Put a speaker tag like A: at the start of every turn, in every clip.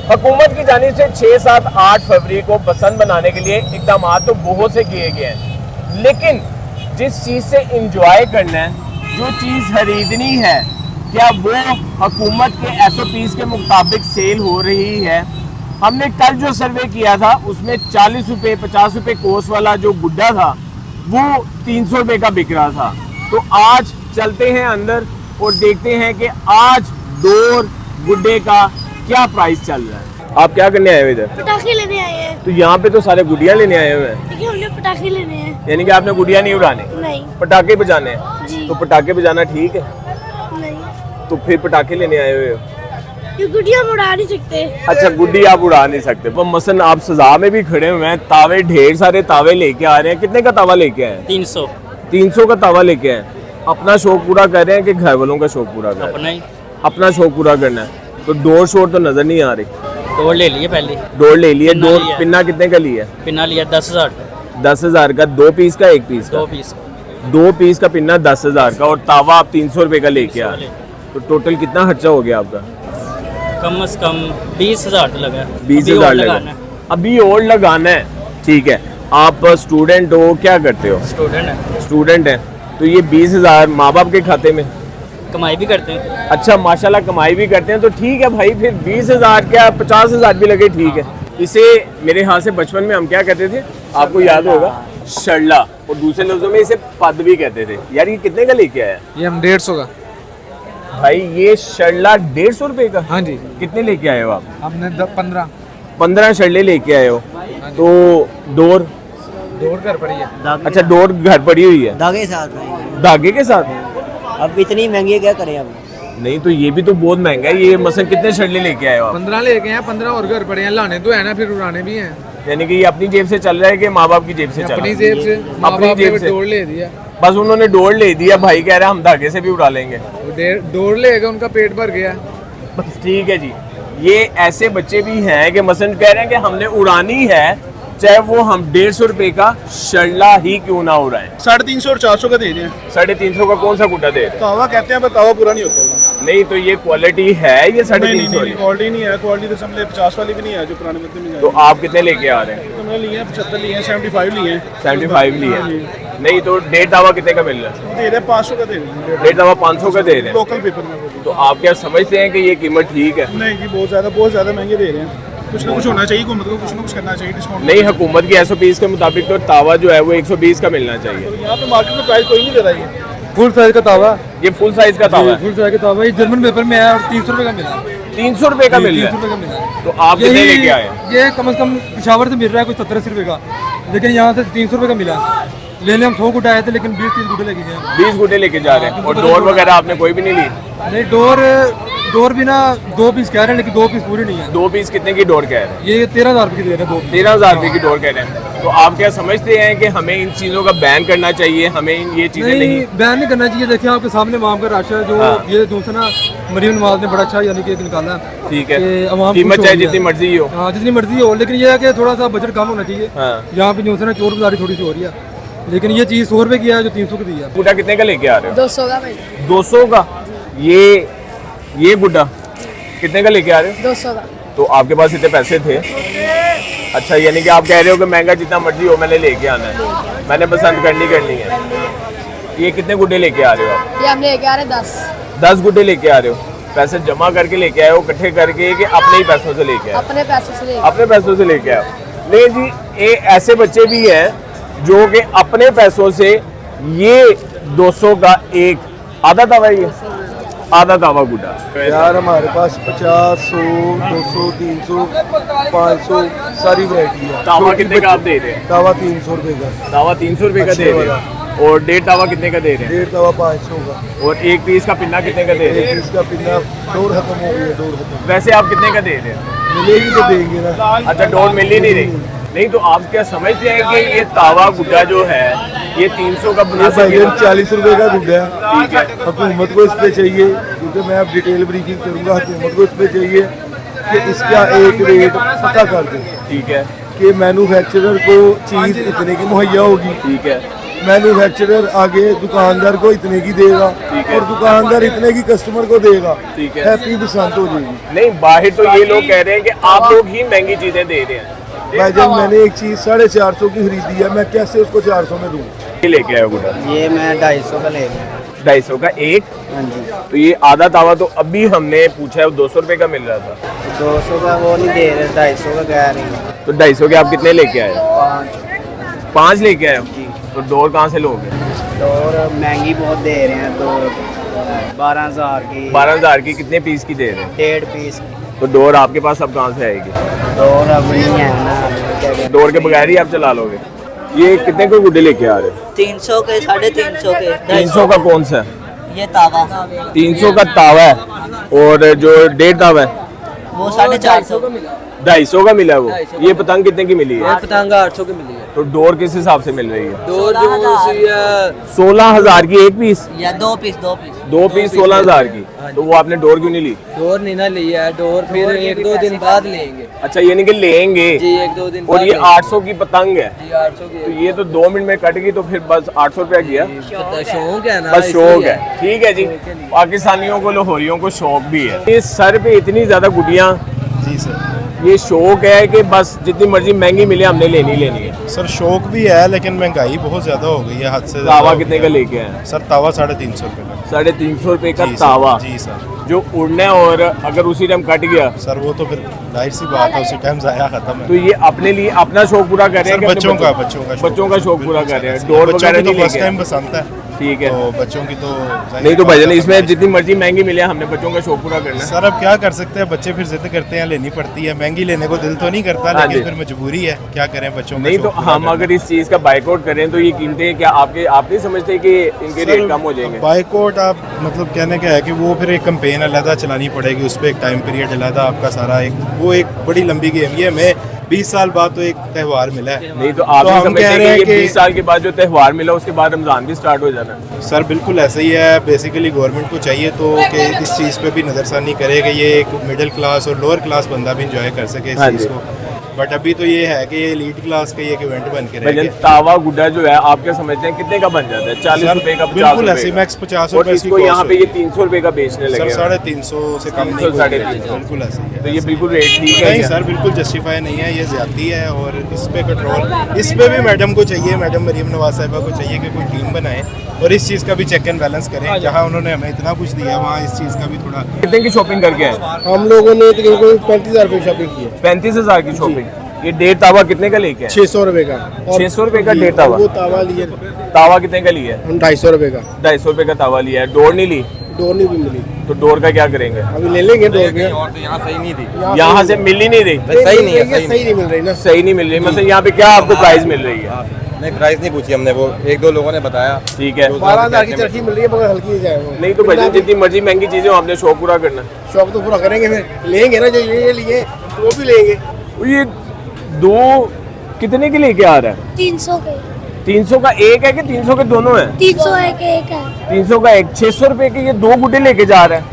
A: हुकूमत की जानिब से 6, 7, 8 फरवरी को पसंद बनाने के लिए इकदाम तो बहुत से किए गए हैं, लेकिन जिस चीज़ से इंजॉय करना है, जो चीज़ खरीदनी है, क्या वो हुकूमत के SOPs के मुताबिक सेल हो रही है? हमने कल जो सर्वे किया था उसमें 40 रुपये 50 रुपये कोस वाला जो गुड्डा था वो 300 रुपये का बिक रहा था। तो आज चलते हैं अंदर और देखते हैं कि आज डोर गुड्डे का क्या प्राइस चल रहा है। आप क्या करने आए हो इधर?
B: पटाखे लेने आए हैं।
A: तो यहाँ पे तो सारे गुड़िया लेने आए हुए हैं।
B: देखिए हमने पटाखे लेने हैं।
A: यानी कि आपने गुड़िया नहीं उड़ाने?
B: नहीं।
A: पटाखे बजाने हैं?
B: जी।
A: तो पटाखे बजाना ठीक है?
B: नहीं।
A: तो फिर पटाखे लेने आए हुए हो?
B: ये गुड़िया हम उड़ा नहीं सकते।
A: अच्छा, गुड्डी आप उड़ा नहीं सकते। वो मसलन आप सजा में भी खड़े हुए हैं, तावे ढेर सारे तावे लेके आ रहे हैं। कितने का तावा लेके आए?
C: 300।
A: 300 का तावा लेके आए। अपना शौक पूरा कर रहे हैं कि घर वालों का शौक पूरा कर रहे हैं? अपना शौक पूरा करना है। तो डोर शोर तो नजर नहीं आ रही।
C: डोर ले लिए पहले।
A: डोर ले लिए।
C: पिन्ना
A: डोर
C: लिया।
A: पिन्ना कितने का लिया?
C: पिन्ना लिया 10,000।
A: 10,000 का? 2 पीस का 1 पीस का?
C: 2 पीस।
A: 2 पीस का पिन्ना 10,000 का, और तावा आप 300 रुपये का लेके आ रहे हैं। तो टोटल कितना खर्चा हो गया आपका?
C: कम से कम 20,000 तो लगा।
A: 20,000 लगा। अभी और लगाना है। ठीक है। आप स्टूडेंट हो, क्या करते हो?
C: स्टूडेंट है।
A: स्टूडेंट है। तो ये 20,000 माँ बाप के खाते में?
C: कमाई भी करते हैं।
A: अच्छा, माशाल्लाह कमाई भी करते हैं। तो ठीक है भाई, फिर 20,000 क्या 50,000 भी लगे, ठीक है। इसे मेरे हाथ से बचपन में हम क्या कहते थे, आपको याद होगा, शरला, और दूसरे लफ्जों में इसे पद भी कहते थे। यार ये कितने का लेके आया?
D: ये हम 150 का।
A: भाई ये शरला 150 रुपए का?
D: हाँ जी।
A: कितने लेके आए हो आप?
D: हमने 15
A: शरले लेके आए हो। तो डोर
D: घर पड़ी है।
A: अच्छा, डोर घर पड़ी हुई है
E: धागे के साथ भाई।
A: धागे के साथ?
E: अब इतनी महंगी क्या करें अब?
A: नहीं तो ये भी तो बहुत महंगा है। ये मसलन कितने शरले लेके आए हो आप?
D: 15 लेके हैं, 15 और घर पड़े हैं। लाने तो है ना, फिर उड़ाने भी हैं।
A: यानी कि ये अपनी जेब से चल रहा है कि माँ बाप की जेब से चल रहा
D: अपनी
A: है?
D: जेब से। माँ
A: अपनी
D: बाप
A: जेब
D: ने
A: से
D: डोर ले दिया।
A: बस उन्होंने डोर ले दिया। भाई कह रहा है हम धागे से भी उड़ा लेंगे।
D: डोर ले गए, उनका पेट भर गया।
A: बस ठीक है जी। ये ऐसे बच्चे भी हैं कि मसलन कह रहे हैं कि हमने उड़ानी है, चाहे वो हम 150 रुपए का शरला ही क्यों ना उड़ाएं।
F: 350 और 400 का दे रहे हैं।
A: 350 का कौन सा गुड्डा दे रहे हैं?
F: तावा कहते हैं, पर तावा पूरा नहीं होता।
A: नहीं तो ये क्वालिटी है ये 350?
F: क्वालिटी नहीं है। क्वालिटी तो समझे 50 वाली भी नहीं है जो पुराने बदले में।
A: तो आप कितने लेके आ रहे हैं?
F: तो मैंने लिए हैं 75 लिए हैं, 75 लिए हैं।
A: 75 लिए। नहीं तो 1.5 तावा कितने का मिल रहा है?
F: दे रहे हैं 500 का दे रहे हैं।
A: 1.5 तावा 500 का दे रहे हैं।
F: लोकल पेपर में वो भी।
A: तो आप क्या समझते हैं कि ये कीमत ठीक है?
F: नहीं जी, बहुत ज़्यादा महंगे दे रहे हैं। कुछ ना कुछ होना चाहिए, हुकूमत को कुछ ना कुछ करना चाहिए, डिस्काउंट।
A: नहीं, हुकूमत की SOPs के मुताबिक तो तावा जो है वो 120 का मिलना चाहिए।
F: यहाँ पे मार्केट में प्राइस कोई नहीं दे रहा है।
D: फुल साइज का तावा।
A: ये फुल साइज का तावा है?
D: फुल साइज का तावा ये जर्मन पेपर में है और 300 रुपए का मिला।
A: 300 रुपए का मिल रहा
D: 300
A: है?
D: रुपए का मिला।
A: तो आप कितने लेके आए?
D: ये कम से कम पिशावर से मिल रहा है कुछ 70-80 रुपए का, लेकिन यहाँ से 300 रुपए का मिला। लेने हम 100 गुड्डे आए थे, लेकिन 20-30 गुड्डे लेके गए।
A: 20 गुड्डे लेके जा रहे हैं। और डोर वगैरह आपने कोई भी नहीं ली?
D: नहीं, डोर भी ना 2 पीस कह रहे हैं, लेकिन 2 पीस पूरे नहीं है।
A: 2 पीस कितने की डोर कह रहे हैं?
D: ये 13,000 रुपये की दे रहे हैं 2 पीस।
A: 13,000 रुपये की डोर कह रहे हैं। तो आप क्या समझते हैं कि हमें इन चीज़ों का बैन करना चाहिए? हमें ये चीज़ें नहीं
D: बैन नहीं करना चाहिए। देखिए आपके सामने माम का राशन जो ये दूसरा ना मरीम नवाज ने बड़ा अच्छा यानी कि निकाला है।
A: ठीक है,
D: कि अवाम
A: कीमत
D: खुश
A: चाहे
D: हो गया।
A: जितनी मर्जी हो।
D: हाँ, जितनी मर्जी हो, लेकिन ये है कि थोड़ा सा बजट कम होना चाहिए।
A: हाँ।
D: यहाँ पे जो है ना चोर बाजारी थोड़ी सी हो रही है, लेकिन ये चीज़ 100 रुपये की है जो 300 की दी है।
A: गुड्डा कितने का लेके आ रहे हो?
B: 200 का भाई।
A: 200 का? ये गुड्डा कितने का लेके आ रहे हो?
B: 200 का।
A: तो आपके पास इतने पैसे थे? अच्छा, यानी कि आप कह रहे हो कि महंगा जितना मर्जी हो मैंने लेके आना है, मैंने पसंद करनी है। ये कितने गुड्डे लेके आ रहे हो आप?
B: ये हम लेके आ रहे 10।
A: 10 गुड्डे लेके आ रहे हो? पैसे जमा करके लेके आए हो, इकट्ठे करके, कि अपने ही पैसों से लेके आए?
B: अपने पैसों से लेके।
A: अपने पैसों से लेके आए। नहीं जी, ये ऐसे बच्चे भी हैं जो कि अपने पैसों से ये 200 का एक आधा तावा, ये आधा तावा गुड्डा।
F: यार हमारे पास 50, 100, 200, 300, 500 सारी वैरायटी है।
A: तावा कितने का आप दे रहे हैं?
F: तावा 300 रुपए का।
A: तावा 300 रुपये का दे रहे हैं। और 1.5 तावा कितने का दे रहे हैं?
F: 1.5 तावा 500 का।
A: और 1 पीस का पिन्ना कितने का दे रहे हैं?
F: इसका पिन्ना डोर खत्म हो गई है। डोर खत्म
A: वैसे आप कितने का दे रहे हैं?
F: मिलेगी तो देंगे ना।
A: अच्छा, डोर मिल ही नहीं रही। नहीं तो आप क्या समझते हैं कि ये तावा गुड्डा जो है ये 300 का बना सके?
F: 40 रुपए का गुड्डा है। हुकूमत को इस पे चाहिए, क्योंकि मैं अब डिटेल ब्रीफिंग करूंगा। हुकूमत को इस पे चाहिए कि इसका एक रेट पता कर दे।
A: ठीक है।
F: कि मैन्युफैक्चरर को चीज़ इतने की मुहैया होगी।
A: ठीक है।
F: मैन्युफैक्चरर आगे दुकानदार को इतने की देगा और दुकानदार इतने की कस्टमर को देगा।
A: ठीक है।
F: हैप्पी बसंत हो जाएगी।
A: नहीं, बाहर तो ये लोग कह रहे हैं कि आप लोग ही महंगी चीजें दे रहे हैं।
F: भाईजान मैंने एक चीज 450 की खरीदी है, मैं कैसे उसको 400 में दूँ?
A: ये लेके आए गुड्डा,
E: ये मैं 250 का ले गया।
A: 250 का एक।
E: हाँ जी,
A: तो ये आधा तावा तो अभी हमने पूछा है, वो 200 रुपए का मिल रहा था।
E: 200 का वो नहीं दे रहे, 250 का कह रही है।
A: तो 250 के आप कितने लेके आए?
E: 5
A: 5 लेके आए हो? तो डोर कहाँ से लोगे?
E: और महंगी बहुत दे रहे हैं, तो 12,000 की,
A: 12,000 की कितने पीस की दे रहे हैं?
E: 1.5 पीस की।
A: तो डोर आपके पास अब कहाँ से आएगी?
E: और अब नहीं है ना, क्या कहते हैं।
A: डोर के बगैर ही आप चला लोगे? ये कितने को गुड्डे लेके आ रहे हो?
E: 300 के, 350 के,
A: 300 का कौन सा है?
E: ये तावा
A: 300 का तावा है, और जो 1.5 तावा है
E: वो 450 का मिला।
A: 250 का मिला है वो। ये पतंग कितने की मिली है?
D: पतंग 800 की मिली है।
A: तो डोर किस हिसाब से मिल रही है?
D: डोर जो
A: 16,000 की एक पीस,
E: या 2 पीस
A: 2 पीस 16,000 की। तो वो आपने डोर क्यों नहीं ली?
D: डोर नहीं ना ली है, डोर फिर 1-2 दिन बाद लेंगे
A: अच्छा, ये नहीं कि लेंगे।
D: जी, 1-2 दिन
A: और
D: बाद
A: ये
D: लेंगे।
A: 800 की पतंग है,
D: जी 800
A: तो
D: की
A: ये तो 2 मिनट में कट गई, तो फिर बस 800 रुपया गया।
D: शौक है ना,
A: बस शौक है। ठीक है जी, पाकिस्तानियों को, लाहौरियों को शौक भी है। ये सर पे इतनी ज्यादा गुड्डियाँ,
G: जी सर।
A: ये शौक है कि बस जितनी मर्जी महंगी मिले हमने लेनी है।
G: सर शौक भी है, लेकिन महंगाई बहुत ज़्यादा हो गई है, हद से
A: तावा
G: ज़्यादा।
A: कितने का लेके आए?
G: सर तावा 350 रुपये का।
A: 350 रुपए का
G: जी सर,
A: तावा,
G: जी सर।
A: जो उड़ना है, और अगर उसी टाइम कट गया
G: सर वो तो फिर जाहिर सी बात है, उसी टाइम ज़ाया ख़त्म
A: तो
G: है।
A: ये अपने लिए अपना शौक पूरा कर रहे हैं
G: सर
A: कि अपने
G: बच्चों का
A: शौक पूरा कर रहे हैं।
G: बिल्कुल
A: डोर
G: बच्चों
A: वगैरह
G: की तो
A: नहीं
G: फर्स्ट
A: लेके
G: टाइम
A: आए।
G: पसंद है,
A: ठीक है।
G: तो बच्चों की तो जाहिर
A: नहीं तो
G: बात
A: भाईजान,
G: है,
A: इसमें
G: फरमाइश।
A: जितनी मर्जी महंगी मिले हमने बच्चों का शौक पूरा करना है।
G: सर अब क्या कर सकते हैं, बच्चे फिर जिद करते हैं, लेनी पड़ती है। महंगी लेने को दिल तो नहीं करता,
A: हाँ
G: लेकिन
A: जी।
G: फिर मजबूरी है, क्या करें, बच्चों का
A: नहीं तो
G: शौक पूरा
A: हम
G: करना है।
A: अगर इस चीज का बाइकआउट करें तो ये कीमतें क्या आप नहीं समझते कि इनके रेट कम हो जाएंगे?
G: बाइकआउट आप मतलब कहने का है कि वो फिर एक कैंपेन अलग चलानी पड़ेगी, उस पर एक टाइम पीरियड अलग आपका सारा वो एक बड़ी लंबी गेम। ये हमें 20 साल बाद तो एक त्यौहार मिला है।
A: नहीं तो आप
G: तो
A: भी
G: हम
A: समझते
G: कह
A: हैं
G: रहे हैं
A: कि ये
G: कि
A: 20 साल के बाद जो त्यौहार मिला उसके बाद रमजान भी स्टार्ट हो जाना है।
G: सर बिल्कुल ऐसा ही है। बेसिकली गवर्नमेंट को चाहिए तो कि इस चीज़ पे भी नज़रसानी करे कि ये एक मिडिल क्लास और लोअर क्लास बंदा भी इंजॉय कर सके इस
A: हाँ
G: चीज़
A: जी।
G: को। बट अभी तो ये है कि ये एलीट क्लास का ये एक इवेंट बन के
A: भाईजान,
G: रहेगा।
A: तावा गुड्डा जो है आप क्या समझते हैं कितने का बन जाता है? 40
G: सर,
A: रुपए का, 50
G: बिल्कुल
A: रुपए
G: ऐसे
A: का।
G: मैक्स 50
A: और
G: रुपए की
A: इसको यहाँ
G: cost
A: पे ये
G: होगी।
A: 300 रुपए का बेचने
G: सर
A: लगे हैं।
G: 350 से कम
A: 300,
G: नहीं,
A: 350।
G: बिल्कुल ऐसे ही है।
A: तो ये बिल्कुल रेट ठीक है
G: नहीं
A: क्या?
G: सर, बिल्कुल जस्टिफाई नहीं है, ये ज्यादती है। और इस पे कंट्रोल, इस पे भी मैडम को चाहिए, मैडम मरीम नवाज साहिबा को चाहिए कि कोई टीम बनाए और इस चीज़ का भी चेक एंड बैलेंस करें। जहाँ उन्होंने हमें इतना कुछ दिया, वहाँ इस चीज़ का भी थोड़ा।
A: कितने की शॉपिंग करके आए?
F: हम लोगों ने तकरीबन 35,000 रुपये शॉपिंग की है।
A: 35,000 की शॉपिंग। ये 1.5 तावा कितने का लेके आए?
F: 600 रुपये का।
A: 600 रुपए का 1.5 तावा।
F: वो तावा लिए
A: तावा कितने का लिया है?
F: हम 250 रुपये का।
A: 250 रुपए का तावा लिया है। डोर नहीं ली?
F: डोर नहीं भी मिली,
A: तो डोर का क्या करेंगे?
F: अभी ले लेंगे डोर के।
A: यहाँ से मिल ही नहीं रही,
F: सही नहीं मिल रही ना।
A: सही नहीं मिल रही। मतलब यहाँ पे क्या आपको प्राइस मिल रही है?
H: नहीं प्राइस नहीं पूछी हमने, वो 1-2 लोगों ने बताया।
A: ठीक है।
F: 12,000 की चरखी मिल रही है, मगर हल्की जाए वो।
A: नहीं तो भाई जितनी मर्जी महंगी चीजें हो, हमने शौक पूरा करना है।
F: शौक तो पूरा करेंगे, फिर लेंगे ना जो ये लिए वो भी लेंगे।
A: ये दो कितने के लेके आ रहा है?
B: 300 के,
A: 300 का एक है कि 300 के दोनों है?
B: 300 एक एक है।
A: 300 का एक। 600 रुपए के ये 2 गुड्डे लेके जा रहा है।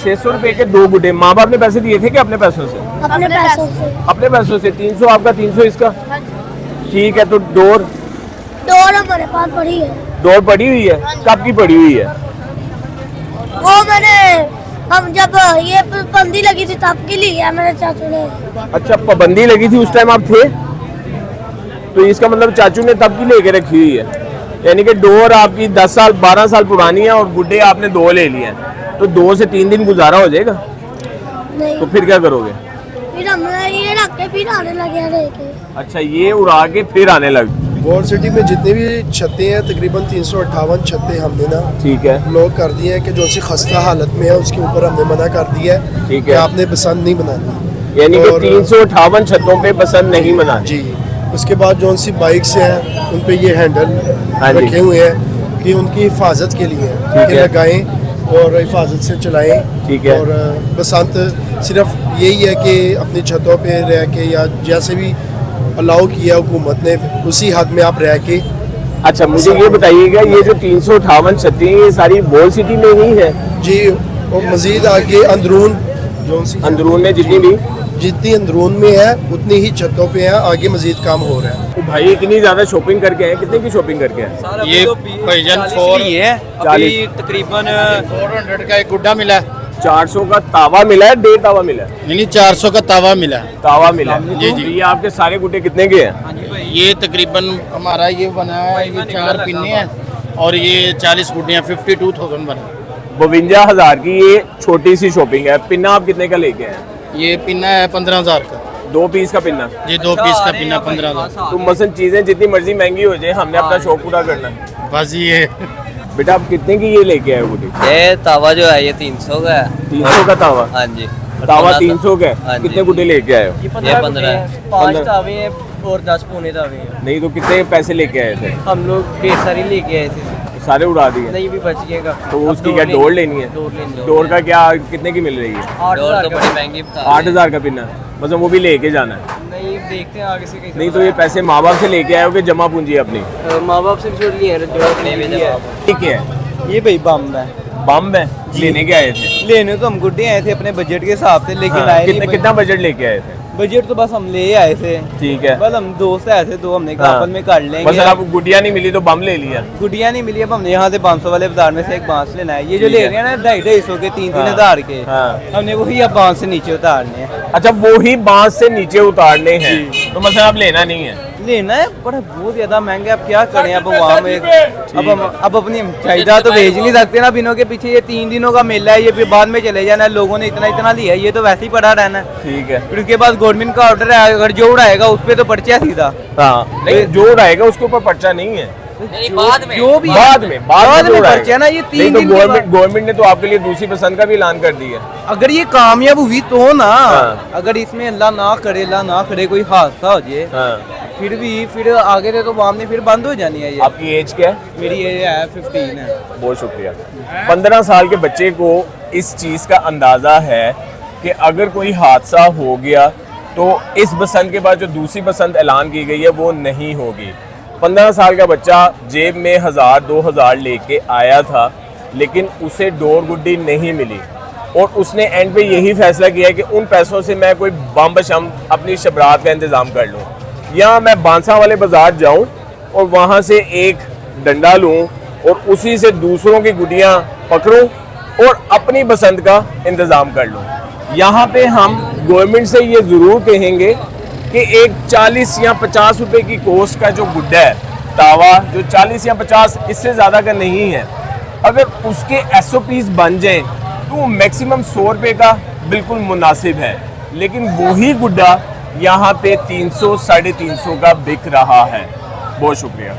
A: 600 रुपए के 2 गुड्डे। माँ बाप ने पैसे दिए थे कि अपने पैसों से?
B: अपने पैसों से।
A: अपने पैसों से। 300 आपका, 300 इसका। ठीक है। तो डोर
B: डोर हमारे पास पड़ी है।
A: डोर पड़ी हुई है? कब की पड़ी हुई है?
B: वो मैंने, हम जब ये बंदी लगी थी तब की ली है मेरे चाचू ने।
A: अच्छा, पाबंदी लगी थी उस टाइम आप थे? तो इसका मतलब चाचू ने तब की लेके रखी हुई है। यानी कि डोर आपकी 10 साल 12 साल पुरानी है और गुड्डे आपने 2 ले लिए हैं। तो 2 से 3 दिन गुजारा हो जाएगा?
B: नहीं,
A: तो फिर क्या करोगे?
B: फिर हमने ये रख के फिर आने लगे लेके।
A: अच्छा, ये उड़ा के फिर आने लग।
F: वॉल सिटी में जितनी भी छतें हैं तकरीबन 358 छतें हमने ना
A: ठीक है।
F: ब्लॉक कर दिए हैं कि जो सी खस्ता हालत में है उसके ऊपर हमने मना कर दिया है
A: ठीक
F: कि
A: है।
F: आपने पसंद नहीं बनानी।
A: यानी कि
F: और-
A: 358 छतों पे पसंद नहीं बना।
F: जी। उसके बाद जो सी बाइक्स हैं उन पे ये हैंडल
A: हाँ जी।
F: रखे हुए हैं कि उनकी हिफाजत के लिए है
A: ठीक
F: कि
A: है।
F: लगाएं और हिफाजत से चलाएं।
A: ठीक है।
F: और बसंत सिर्फ यही है कि अपनी छतों पे रह के या जैसे भी अलाउ किया हुकूमत ने उसी हद में आप रह के।
A: अच्छा, मुझे ये बताइएगा, ये जो 358 छतें हैं ये सारी वॉल सिटी में ही है?
F: जी। और मजीद आगे अंदरून जो सी
A: अंदरून में जितनी भी
I: जितनी अंदरून में है उतनी ही छतों पे है, आगे मजीद काम हो रहा है।
A: तो भाई इतनी ज्यादा शॉपिंग करके आए, कितने की शॉपिंग करके आए?
E: ये भाईजान 4 ही है, अभी तकरीबन 400 का एक गुड्डा मिला है।
A: 400 का तावा मिला है, 1.5 तावा मिला है?
E: नहीं 400 का तावा मिला है।
A: तावा मिला है।
E: जी, जी।
A: ये आपके सारे गुड्डे कितने के हैं?
E: ये तकरीबन हमारा ये बना है, ये 4 पिन्ने हैं और ये 40 गुड्डे हैं, 52,000 बना।
A: 52,000 की ये छोटी सी शॉपिंग है। पिन्ना आप कितने का लेके आए?
E: ये पिन्ना है 15,000 का।
A: 2 पीस का पिन्ना?
E: ये 2 पीस का पिन्ना 15,000।
A: तो मसलन चीजें जितनी मर्जी महंगी हो जाए, हमने अपना शौक पूरा करना है।
E: बस ये
A: बेटा आप कितने की ये लेके आए गुड्डी?
J: ये तावा जो है ये 300 का है।
A: 300 का तावा?
J: हाँ जी।
A: तावा 300 का
J: हाँ
A: है।
J: जी।
A: कितने गुड्डे लेके आए हो?
J: ये 15 है।
A: 5
J: तावे हैं और 10 पौने तावे हैं।
A: नहीं तो कितने पैसे लेके आए थे?
J: हम लोग ढेर सारी लेके आए थे।
A: सारे उड़ा दिए?
J: नहीं भी बच गएगा।
A: तो उसकी क्या डोर लेनी है? डोर का क्या कितने की मिल रही है?
J: 8,000 तो बड़ी महंगी बता।
A: 8,000 का पिन्ना, मतलब वो भी लेके जाना है?
J: नहीं देखते हैं आगे से कैसे।
A: नहीं तो ये पैसे माँ बाप से लेके आए हो कि जमा पूंजी है अपनी?
J: माँ बाप से भी छोड़ लिए जो अपने भी है।
A: ठीक है।
K: ये भाई बम है।
A: बम है? लेने के आए थे?
K: लेने तो हम गुड्डे आए थे अपने बजट के हिसाब से, लेकिन
A: हाँ,
K: आए नहीं।
A: कितना बजट लेके आए थे?
K: बजट तो बस हम ले आए थे।
A: ठीक है।
K: बस हम दोस्त आए थे तो हमने कहा
A: हाँ।
K: अपन में कर लेंगे।
A: बस आपको गुड़िया नहीं मिली तो बम ले लिया?
K: गुड़िया नहीं मिली, अब हमने यहाँ से 500 वाले बाजार में से एक बांस लेना है। ये जो
A: ठीक
K: ले
A: है।
K: रहे हैं ना 250 के 3-3
A: हाँ।
K: हज़ार के,
A: हाँ।
K: हमने वही अब बांस से नीचे उतारने हैं।
A: अच्छा वो ही बांस से नीचे उतारने हैं, तो मतलब आप लेना नहीं है?
K: लेना है पर बहुत ज्यादा महंगे, अब क्या करें। अब वहाँ में अब अपनी चाहिए तो भेज नहीं सकते ना। बिनों के पीछे ये 3 दिनों का मेला है, ये फिर बाद में चले जाना है। लोगों ने इतना इतना लिया है, ये तो वैसे ही पड़ा रहना है।
A: ठीक है।
K: फिर उसके बाद गवर्नमेंट का ऑर्डर है, अगर जो उड़ाएगा उस पे तो पर्चा है सीधा।
A: हाँ नहीं, जो उड़ाएगा उसके ऊपर पर्चा नहीं है।
J: बाद में
K: जो भी
A: बाद में जो
K: पर्चा
A: उड़ाएगा।
K: है ना, ये 3
A: नहीं
K: दिन
A: तो
K: के बाद।
A: गवर्नमेंट ने तो आपके लिए दूसरी पसंद का भी ऐलान कर दिया।
K: अगर ये कामयाब हुई तो ना,
A: हाँ।
K: अगर इसमें अल्लाह ना करे कोई हादसा हो जाए,
A: हाँ।
K: फिर आगे से तो वहाँ में फिर बंद हो जानी है ये।
A: आपकी एज क्या है?
K: मेरी एज है 15 है।
A: बहुत शुक्रिया। 15 साल के बच्चे को इस चीज़ का अंदाज़ा है कि अगर कोई हादसा हो गया तो इस बसंत के बाद जो दूसरी बसंत ऐलान की गई है वो नहीं होगी। 15 साल का बच्चा जेब में 1000-2000 लेके आया था, लेकिन उसे डोर गुड्डी नहीं मिली और उसने एंड पे यही फैसला किया कि उन पैसों से मैं कोई बम शम अपनी शबरात का इंतज़ाम कर लूँ, या मैं बांसा वाले बाज़ार जाऊँ और वहाँ से एक डंडा लूँ और उसी से दूसरों की गुड्डियाँ पकड़ूँ और अपनी बसंत का इंतज़ाम कर लूँ। यहाँ पे हम गवर्नमेंट से ये ज़रूर कहेंगे कि एक 40 या 50 रुपए की कॉस्ट का जो गुड्डा है, तावा जो 40 या 50 इससे ज़्यादा का नहीं है, अगर उसके SOPs बन जाएं तो मैक्सिमम 100 रुपये का बिल्कुल मुनासिब है। लेकिन वही गुड्डा यहाँ पे 300-350 का बिक रहा है। बहुत शुक्रिया।